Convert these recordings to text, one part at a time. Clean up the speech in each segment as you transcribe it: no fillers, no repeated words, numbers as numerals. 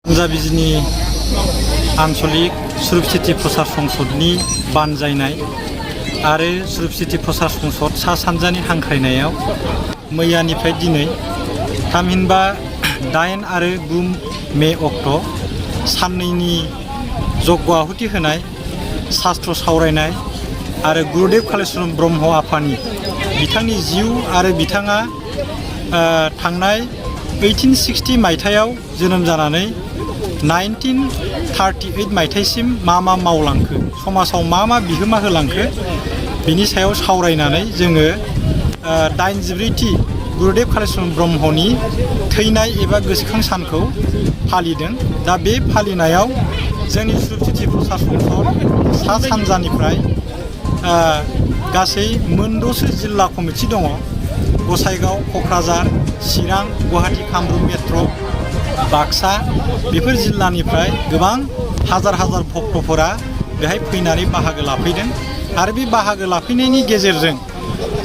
सानजा बिजिनि आन्चलिक सुरुपसिति प्रसार संसदनि बानजायनाय आरो सुरुपसिति प्रसार संसद सा सानजानि हांख्रायनायाव मैयानिफ्राय दिनै थामहिनबा 8 आरो 9 मे अक्ट' साननैनि जग्य आहुति होनाय शास्त्र सावरायनाय आरो गुरुदेव कालिचरन ब्रह्म आफानि बिथांनि जिउ आरो बिथाङा थांनाय 1860 मायथाइयाव जोनोम जानानै 1938 मायथाइसिम मा मावलांखो समाजाव मा बिहोमा होलांखो बिनि सायाव सावरायनानै जोङो 84थि गुरुदेव कालिचरन ब्रह्मनि थैनाय एबा गोसोखां सानखौ फालिदों। दा बे फालिनायाव जोंनि सुरुपसिति प्रसार संसद सा सानजानिफ्राय गासै मोनद'सो जिल्ला कमिटि दङ। गसाइगाव, क'क्राझार, चिरां, गुवाहाटी, कामरुप मेट्र', बाक्सा बेफोर जिल्लानिफ्राय गोबां हाजार भक्तफोरा बेहाय फैनानै बाहागो लाफैदों आरो बे बाहागो लाफैनायनि गेजेरजों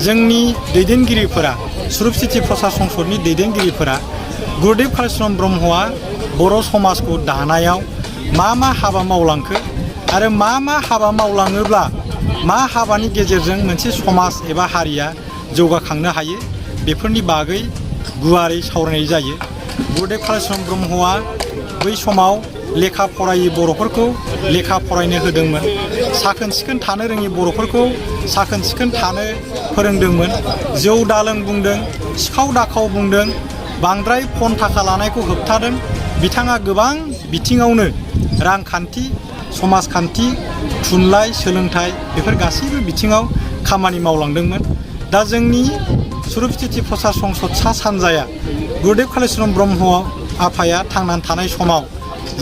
जोंनि दैदेनगिरिफोरा सुरुपसिति प्रसार संसदनि दैदेनगिरिफोरा गुरुदेव कालिचरन ब्रह्मआ बर' समाजखौ दानायाव मा हाबा मावलांखो आरो मा हाबा मावलाङोब्ला मा हाबानि गेजेरजों मोनसे समाज एबा हारिया जौगाखांनो हायो बेफोरनि बागै गुवारै सावरायनाय जायो। गुरुदेव कालिचरन ब्रह्मआ बै समाव लेखा फरायै बर'फोरखौ लेखा फरायनो होदोंमोन, साखोन सिखोन थानो रोङि बर'फोरखौ साखोन सिखोन थानो फोरोंदोंमोन, जौ दालों बुंदों, सिखाव दाखाव बुंदों, बांद्राय फन थाखा लानायखौ होबथादों। बिथाङा गोबां बिथिङावनो रांखान्थि, समाजखान्थि, थुनलाइ, सोलोंथाइ बेफोर गासैबो बिथिङाव खामानि मावलांदोंमोन। दा जोंनि सुरुपसिति प्रसार संसद सा सानजाया गुरुदेव कालिचरन ब्रह्म आफाया थांनानै थानाय समाव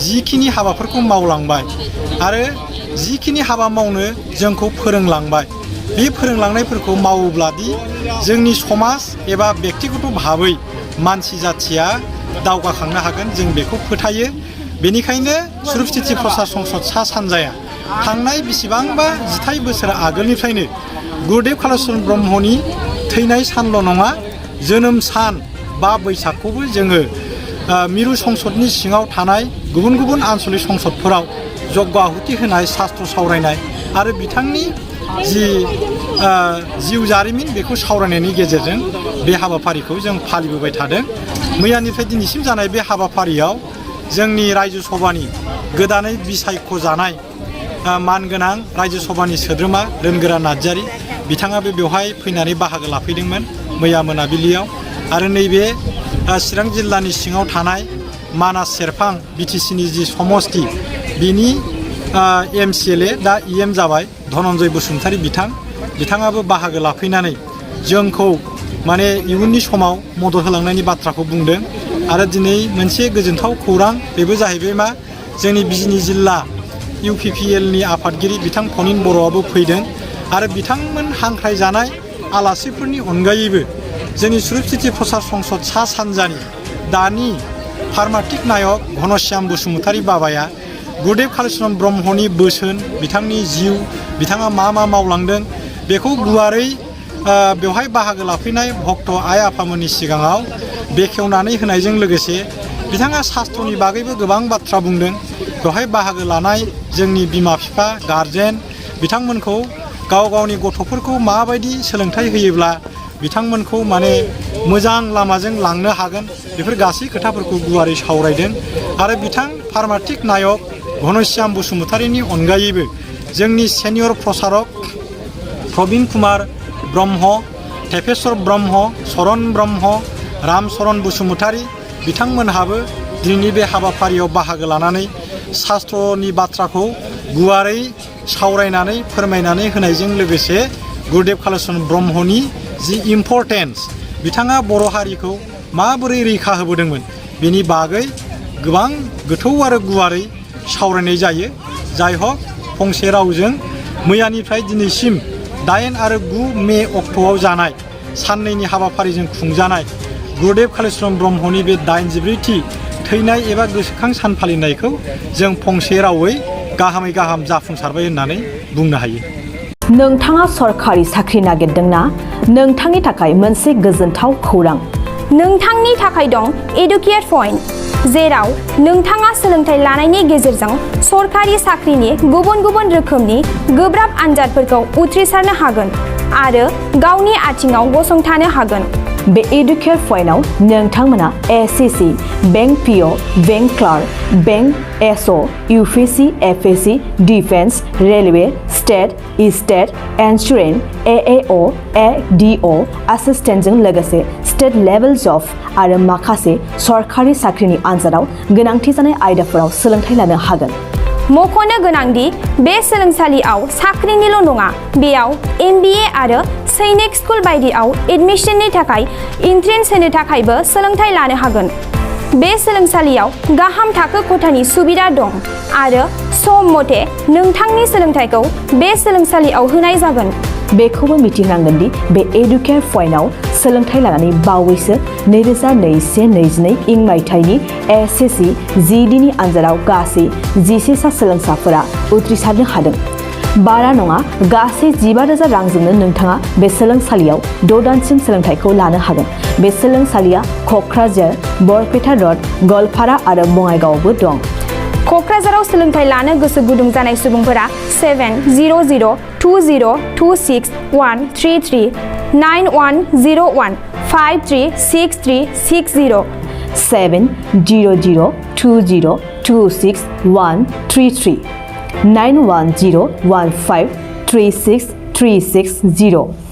जिखिनि हाबाफोरखौ मावलांबाय आरो जिखिनि हाबा मावनो जोंखौ फोरोंलांबाय, बे फोरोंलांनायफोरखौ मावोब्लादि जोंनि समाज एबा बेक्तिगत भाबै मानसि जाथिया दावगाखांनो हागोन जों बेखौ फोथायो। बेनिखायनो सुरुपसिति प्रसार संसद सा सानजाया थांनाय बेसेबांबा जिथाइ बोसोर आगोलनिफ्रायनो गुरुदेव कालिचरन ब्रह्मनि थैनाय सानल' नङा, जोनोम सान बा बैसागखौबो जोङो मिरु संसदनि सिङाव थानाय गुबुन आन्चलिक संसदफोराव जग्य आहुति होनाय, शास्त्र सावरायनाय आरो बिथांनि जि जिउ जारिमिन बेखौ सावरायनायनि गेजेरजों बे हाबाफारिखौ जों फालिबोबाय थादों। मैयानिफ्राय दिनैसिम जानाय बे हाबाफारियाव जोंनि रायजो सभानि गोदानै बिसायख'जानाय मानगोनां रायजो सभानि सोद्रोमा रोनगोरा नार्जारी बिथाङाबो बेवहाय फैनानै बाहागो लाफैदोंमोन मैया मोनाबिलियाव। आरो नैबे चिरां जिल्लानि सिङाव थानाय मानास सेरफां बिटिसिनि जि समस्ति बिनि MCLA दा EM जाबाय धनन्जय बसुमतारी बिथाङाबो बाहागो लाफैनानै जोंखौ माने इयुननि समाव मदद होलांनायनि बाथ्राखौ बुंदों। आरो दिनै मोनसे गोजोनथाव खौरां बेबो जाहैबाय मा, जोंनि बिजिनि जिल्ला UPPLनि आफादगिरि बिथां फनिन बर'आबो फैदों आरो बिथांमोन हांख्रायजानाय आलासिफोरनि अनगायैबो जोंनि सुरुपसिति प्रसार संसद सा सानजानि दानि फार्माटिक नायक घनश्याम बसुमतारी बाबाया गुरुदेव कालिचरन ब्रह्मनि बोसोन, बिथांनि जिउ, बिथाङा मा मावलांदों बेखौ गुवारै बेवहाय बाहागो लाफैनाय भक्त आइ आफामोननि सिगाङाव बेखेवनानै होनायजों लोगोसे बिथाङा शास्त्रनि बागैबो गोबां बाथ्रा बुंदों। बेवहाय बाहागो लानाय जोंनि बिमा बिफा, गारजेन बिथांमोनखौ गावनि गथ'फोरखौ माबायदि सोलोंथाइ होयोब्ला बिथांमोनखौ माने मोजां लामाजों लांनो हागोन बेफोर गासै खोथाफोरखौ गुवारै सावरायदों। आरो बिथां फार्माटिक नायक घनश्याम बसुमतारीनि अनगायैबो जोंनि सेनियर प्रसारक प्रबिन कुमार ब्रह्म, टेपेश्वर ब्रह्म, चरण ब्रह्म, रामचरण बसुमतारी बिथांमोनहाबो दिनैनि बे हाबाफारियाव बाहागो लानानै शास्त्रनि बाथ्राखौ गुवारै सावरायनानै फोरमायनानै होनायजों लोगोसे गुरुदेव कालिचरन ब्रह्मनि जि इम्परटेन्स, बिथाङा बर' हारिखौ माबोरै रैखा होबोदोंमोन बेनि बागै गोबां गोथौ आरो गुवारै सावरायनाय जायो। जाय हक फंसे रावजों मैयानिफ्राय दिनैसिम 8 आरो 9 मे अक्ट'आव जानाय साननैनि हाबाफारिजों खुंजानाय गुरुदेव कालिचरन ब्रह्मनि बे 84थि थैनाय एबा गोसोखां सान फालिनायखौ जों फंसे रावै गाहामै गाहाम जाफुंसारबाय होननानै बुंनो हायो। नोंथाङा सरखारि साख्रि नागिरदोंना? नोंथांनि थाखाय मोनसे गोजोनथाव खौरां। नोंथांनि थाखाय दं एडुकेट पइन्ट, जेराव नोंथाङा सोलोंथाइ लानायनि गेजेरजों सरखारि साख्रिनि गुबुन गुबुन रोखोमनि गोब्राब आनजादफोरखौ उथ्रिसारनो हागोन आरो गावनि आथिङाव गसंथानो हागोन। बे एडुकेयार पइन्टआव नोंथांमोना SSC, bank PO, bank clerk, bank SO, UPSC, FSC, defence, railway, state, state, insurance, AAO, ADO, एसिस्टेन्टजों लोगोसे स्टेट लेभेल जब आरो माखासे सरखारि साख्रिनि आनजादाव गोनांथि जानाय आयदाफोराव सोलोंथाइ लानो हागोन। मख'नो गोनांदि बे सोलोंसालियाव साख्रिनिल' नङा, बेयाव MBA आरो सैनिक स्कुल बायदियाव एडमिशननि थाखाय एन्ट्रेन्स होनो थाखायबो सोलोंथाइ लानो हागोन। बे सोलोंसालियाव गाहाम थाखो खथानि सुबिदा दं आरो सम मथे नोंथांनि सोलोंथाइखौ बे सोलोंसालियाव होनाय जागोन। बेखौबो मिथिनांगोन दि बे एडुकेयार पइन्टआव सोलोंथाइ लानानै बावैसो 2021-22 इं मायथाइनि एसएससि जिडिनि आनजादाव गासै 11 सा सोलोंसाफोरा उथ्रिसारनो हादों। बारा नङा, गासै 15,000 रांजोंनो नोंथाङा बे सोलोंसालियाव 6 दानसिम सोलोंथाइखौ लानो हागोन। बे सोलोंसालिया क'क्राझार, बरपेटा रड, गवालपारा आरो बङाइगावआवबो दं। क'क्राझाराव सोलोंथाइ लानो गोसो गुदुं जानाय सुबुंफोरा 70020261333 9101 536360 70020261333 9101536360